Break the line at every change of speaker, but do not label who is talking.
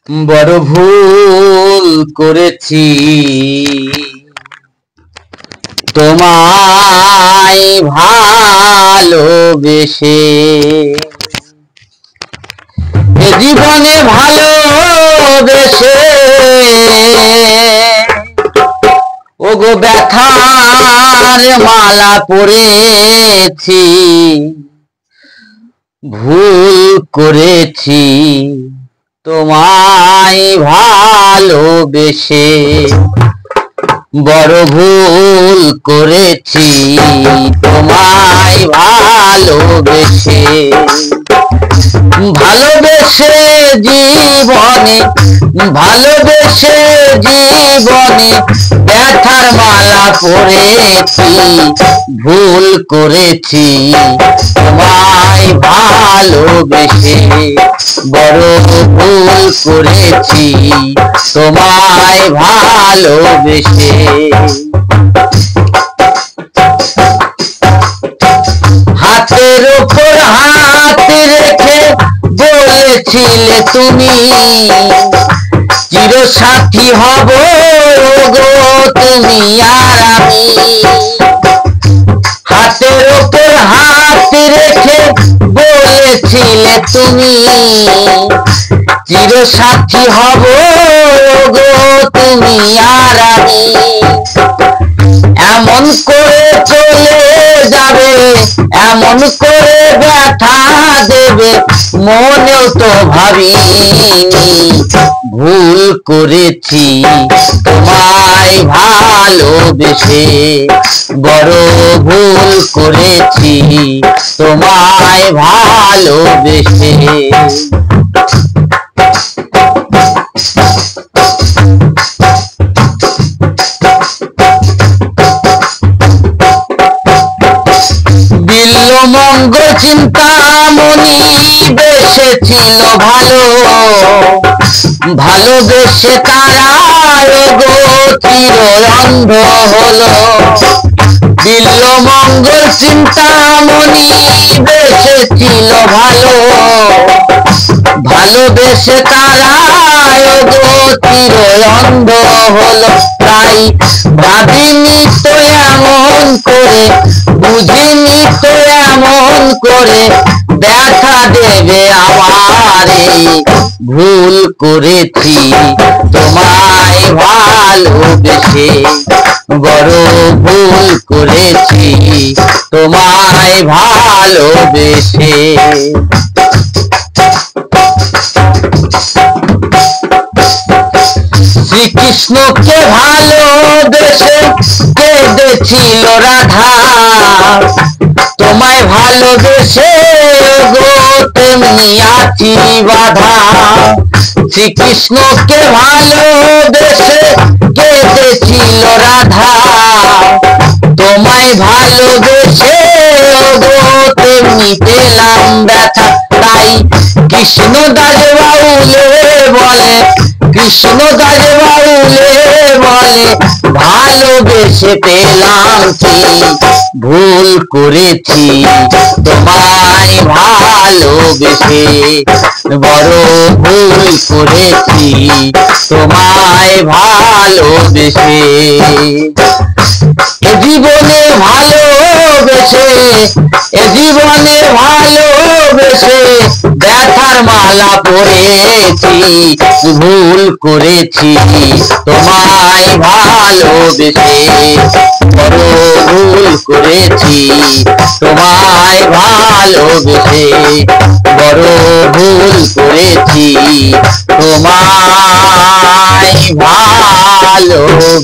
বড় ভুল করেছি তোমায় ভালোবেসে, এ জীবনে ভালোবেসে ওগো ব্যথার মালা পরেছি। ভুল করেছি তোমায় ভালোবেসে, বড় ভুল করেছি তোমায় ভালোবেসে। ভালোবেসে জীবনে, ভালোবেসে জীবনে ব্যথার মালা পরেছি। ভুল করেছি তোমায় ভালোবেসে, বড় ভুল করেছি তোমায় ভালোবেসে। হাতের উপর হাত রেখে বলেছিলে তুমি চিরসাথী হব গো তুমি আর আমি। হাতের উপর হাত রেখে বলেছিলে তুমি চিরসাথী হব গো তুমি আর আমি। এমন করে চলে যাবে, এমন করে ব্যথা দেবে মনেও তো ভাবিনি। ভুল করেছি তোমায় ভালোবেসে, বড় ভুল করেছি তোমায় ভালোবেসে। মঙ্গল চিন্তামণি বেসেছিল ভালো, ভালোবেসে তারা গো চির অন্ধ হলো। দিল মঙ্গল চিন্তামণি বেসেছিল ভালো, ভালোবেসে তারা গো চির অন্ধ হলো। তাই ভাবিনি তো এমন করে, বুঝিনি তো এমন করে ব্যথা দেবে আমারে। ভুল করেছি তোমায় ভালোবেসে, বড় ভুল করেছি তোমায় ভালোবেসে। শ্রীকৃষ্ণকে ভালোবেসে কেঁদেছিল রাধা, তোমায় ভালোবেসে গো তেমনি আছি বাধা। শ্রীকৃষ্ণকে ভালোবেসে কেঁদেছিল রাধা, তোমায় ভালোবেসে গো তেমনি পেলাম ব্যথা। তাই কৃষ্ণদাস বাউলে বলে, কৃষ্ণদাস বাউলে বলে ভালোবেসে পেলাম কি। ভুল করেছি তোমায় ভালোবেসে, বড় ভুল করেছি তোমায় ভালোবেসে। এ জীবনে ভালোবেসে, এ জীবনে ভালোবেসে ব্যথার মালা পরেছি। ভুল করেছি তোমায় ভালোবেসে, বড় ভুল করেছি তোমায় ভালোবেসে, বড় ভুল করেছি তোমায় ভালোবেসে।